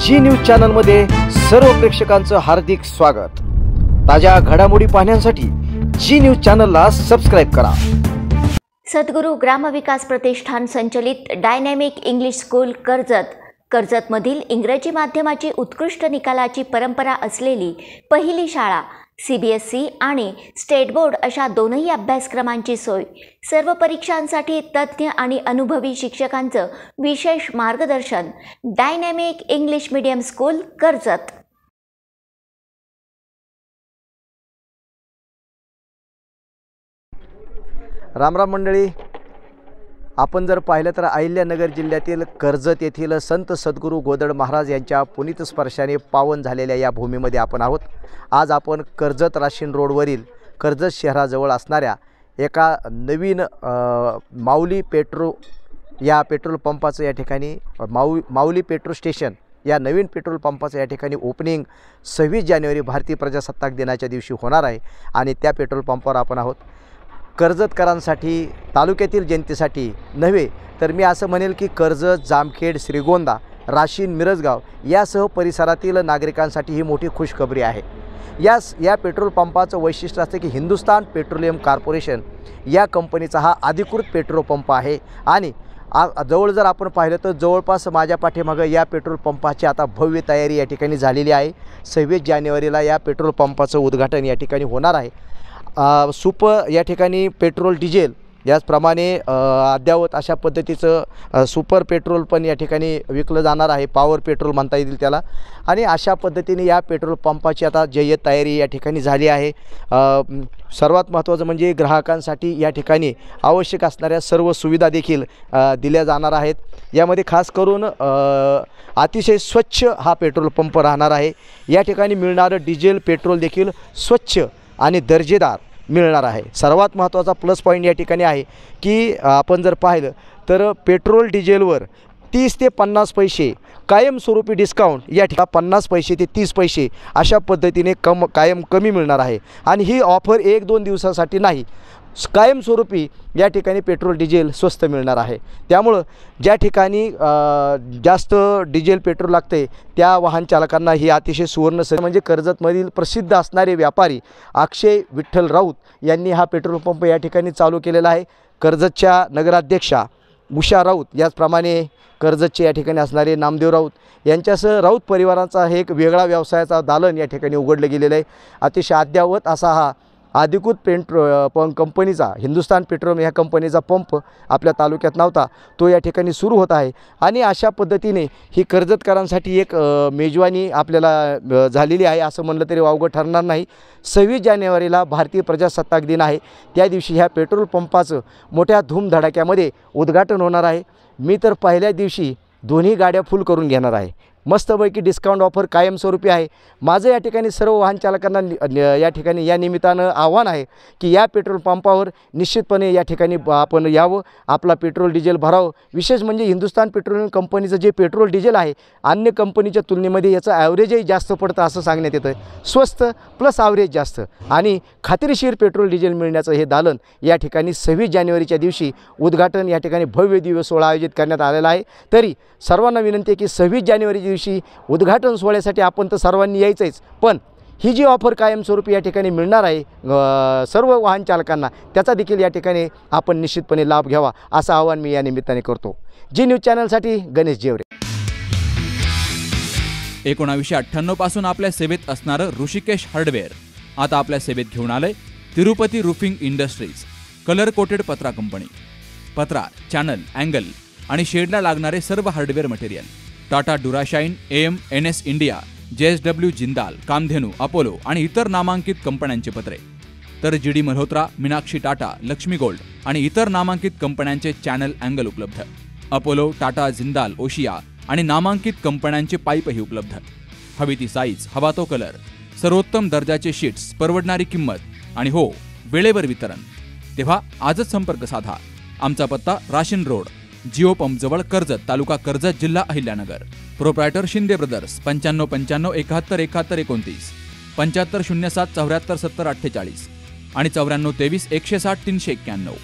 जी news channel मध्ये सर्व प्रेक्षकांचं हार्दिक स्वागत। ताज्या घडामोडी पाहण्यासाठी जी न्यूज चॅनलला सबस्क्राइब करा। सद्गुरू ग्रामविकास प्रतिष्ठान संचलित डायनॅमिक इंग्लिश स्कूल कर्जतमधील इंग्रजी माध्यमाची उत्कृष्ट निकालाची परंपरा असलेली पहिली शाळा, CBSE आणि स्टेट बोर्ड अशा दोनही अभ्यासक्रमांची सोय, सर्व परीक्षांसाठी तज्ञ आणि अनुभवी शिक्षकांचं विशेष मार्गदर्शन। Dynamic English medium school Karjat. रामराम मंडळी, आपण जर पाहिलं तर अहिल्यानगर जिल्ह्यातील कर्जत येथील संत सद्गुरू गोदड महाराज यांच्या पुनीत स्पर्शाने पावन झालेल्या या भूमीमध्ये आपण आहोत। आज आपण कर्जत राशीन रोडवरील कर्जत शहराजवळ असणाऱ्या एका नवीन माऊली पेट्रोल पंपाचं या ठिकाणी माऊली पेट्रोल स्टेशन या नवीन पेट्रोल पंपाचं या ठिकाणी ओपनिंग 26 जानेवारी भारतीय प्रजासत्ताक दिनाच्या दिवशी होणार आहे आणि त्या पेट्रोल पंपावर आपण आहोत। कर्जतकरांसाठी, तालुक्यातील जनतेसाठी नव्हे तर मी असं म्हणेल की कर्जत, जामखेड, श्रीगोंदा, राशीन, मिरजगाव यासह परिसरातील नागरिकांसाठी ही मोठी खुशखबरी आहे। या पेट्रोल पंपाचं वैशिष्ट्य असतं की हिंदुस्तान पेट्रोलियम कॉर्पोरेशन या कंपनीचा हा अधिकृत पेट्रोल पंप आहे आणि जवळ जर आपण पाहिलं तर जवळपास माझ्या पाठीमागं या पेट्रोल पंपाची आता भव्य तयारी या ठिकाणी झालेली आहे। 26 जानेवारीला या पेट्रोल पंपाचं उद्घाटन या ठिकाणी होणार आहे। या ठिकाणी पेट्रोल, डिझेल याचप्रमाणे अद्ययावत अशा पद्धतीचं सुपर पेट्रोल पण या ठिकाणी विकलं जाणार आहे, पॉवर पेट्रोल म्हणता येईल त्याला। आणि अशा पद्धतीने या पेट्रोल पंपाची आता जय्यत तयारी या ठिकाणी झाली आहे। सर्वात महत्त्वाचं म्हणजे ग्राहकांसाठी या ठिकाणी आवश्यक असणाऱ्या सर्व सुविधा देखील दिल्या जाणार आहेत। यामध्ये खास करून अतिशय स्वच्छ हा पेट्रोल पंप राहणार आहे। या ठिकाणी मिळणारं डिझेल, पेट्रोल देखील स्वच्छ आणि दर्जेदार मिळणार आहे। सर्वात महत्त्वाचा प्लस पॉईंट या ठिकाणी आहे की आपण जर पाहिलं तर पेट्रोल डिझेलवर 30 ते 50 पैसे कायमस्वरूपी डिस्काउंट या ठिकाणी 50 पैसे ते 30 पैसे अशा पद्धतीने कायम कमी मिळणार आहे। आणि ही ऑफर 1-2 दिवसासाठी नाही, कायमस्वरूपी या ठिकाणी पेट्रोल, डिझेल स्वस्त मिळणार आहे। त्यामुळं ज्या ठिकाणी जास्त डिझेल, पेट्रोल लागते त्या वाहन चालकांना ही अतिशय सुवर्ण संधी म्हणजे कर्जतमधील प्रसिद्ध असणारे व्यापारी अक्षय विठ्ठल राऊत यांनी हा पेट्रोल पंप या ठिकाणी चालू केलेला आहे। कर्जतच्या नगराध्यक्षा उषा राऊत, याचप्रमाणे कर्जतचे या ठिकाणी असणारे नामदेव राऊत यांच्यासह राऊत परिवाराचा हे एक वेगळा व्यवसायाचा दालन या ठिकाणी उघडलं गेलेलं आहे। अतिशय अद्ययावत असा हा अधिकृत कंपनीचा हिंदुस्तान पेट्रोल ह्या कंपनीचा पंप आपल्या तालुक्यात नव्हता, तो या ठिकाणी सुरू होत आहे। आणि अशा पद्धतीने ही कर्जतकरांसाठी एक मेजवानी आपल्याला झालेली आहे असं म्हणलं तरी वावगं ठरणार नाही। 26 जानेवारीला भारतीय प्रजासत्ताक दिन आहे, त्या दिवशी ह्या पेट्रोल पंपाचं मोठ्या धूमधडाक्यामध्ये उद्घाटन होणार आहे। मी तर पहिल्या दिवशी दोन्ही गाड्या फुल करून घेणार आहे। मस्तपैकी डिस्काउंट ऑफर कायमस्वरूपी आहे। माझं या ठिकाणी सर्व वाहन चालकांना या ठिकाणी या निमित्तानं आव्हान आहे की या पेट्रोल पंपावर निश्चितपणे या ठिकाणी आपण यावं, आपला पेट्रोल, डिझेल भरावं। विशेष म्हणजे हिंदुस्तान पेट्रोलियम कंपनीचं जे पेट्रोल, डिझेल आहे अन्य कंपनीच्या तुलनेमध्ये याचं ॲव्हरेजही जास्त पडतं असं सांगण्यात येतं। स्वस्त प्लस ॲव्हरेज जास्त आणि खात्रीशीर पेट्रोल, डिझेल मिळण्याचं हे दालन या ठिकाणी 26 जानेवारीच्या दिवशी उद्घाटन या ठिकाणी भव्य दिव्य सोहळा आयोजित करण्यात आलेला आहे। तरी सर्वांना विनंती आहे की 26 जानेवारी दिवशी उद्घाटन सोहळ्यासाठी आपण तर सर्वांनी यायचंच, पण ही जी ऑफर कायमस्वरूपी या ठिकाणी मिळणार आहे सर्व वाहन चालकांना, त्याचा देखील या ठिकाणी आपण निश्चितपणे लाभ घ्यावा असं आवाहन मी या निमित्ताने करतो। जी न्यूज चॅनलसाठी गणेश जेवरे। 1998 पासून आपल्या सेवेत असणारं ऋषिकेश हार्डवेअर आता आपल्या सेवेत घेऊन आलंय Tirupati roofing industries, colour coated पत्रा कंपनी। पत्रा, चॅनल, अँगल आणि शेडला लागणारे सर्व hardware material Tata Durashine, AM, NS India, JSW Jindal, Kamdhenu, Apollo आणि इतर नामांकित कंपन्यांचे पत्रे। तर GD मल्होत्रा, मीनाक्षी टाटा, लक्ष्मी गोल्ड आणि इतर नामांकित कंपन्यांचे चॅनल, अँगल उपलब्ध। अपोलो, टाटा, जिंदाल, ओशिया आणि नामांकित कंपन्यांचे पाईपही उपलब्ध। हवी ती साईज, हवा तो कलर, सर्वोत्तम दर्जाचे शीट्स, परवडणारी किंमत आणि हो, वेळेवर वितरण। तेव्हा आजच संपर्क साधा। आमचा पत्ता राशीन रोड, जिओ पंप जवळ, कर्जत, तालुका कर्जत, जिल्हा अहिल्यानगर। प्रोप्रायटर शिंदे ब्रदर्स, 95 95 71 71 29, 75 07 74 70 48 आणि 94 23 160 391।